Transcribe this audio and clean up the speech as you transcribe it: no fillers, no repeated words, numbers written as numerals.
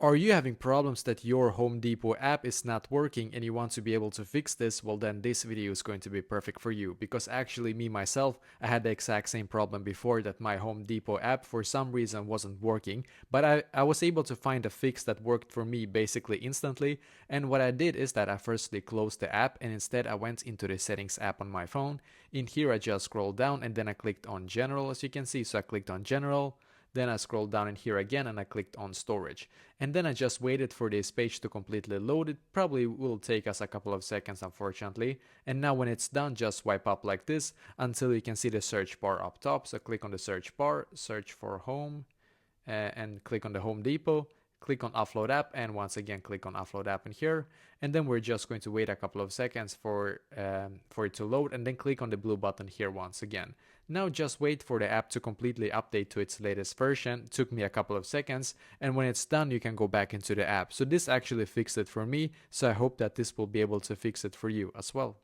Are you having problems that your Home Depot app is not working and you want to be able to fix this? Well, then this video is going to be perfect for you, because actually me myself, I had the exact same problem before, that my Home Depot app for some reason wasn't working, but I was able to find a fix that worked for me basically instantly. And what I did is that I firstly closed the app and instead I went into the settings app on my phone. In here I just scrolled down and then I clicked on general, as you can see. So I clicked on general. Then I scrolled down in here again and I clicked on storage. And then I just waited for this page to completely load. It probably will take us a couple of seconds, unfortunately. And now when it's done, just swipe up like this until you can see the search bar up top. So click on the search bar, search for home, and click on the Home Depot. Click on offload app, and once again click on offload app in here, and then we're just going to wait a couple of seconds for it to load, and then click on the blue button here once again. Now just wait for the app to completely update to its latest version. It took me a couple of seconds, and when it's done you can go back into the app. So this actually fixed it for me, so I hope that this will be able to fix it for you as well.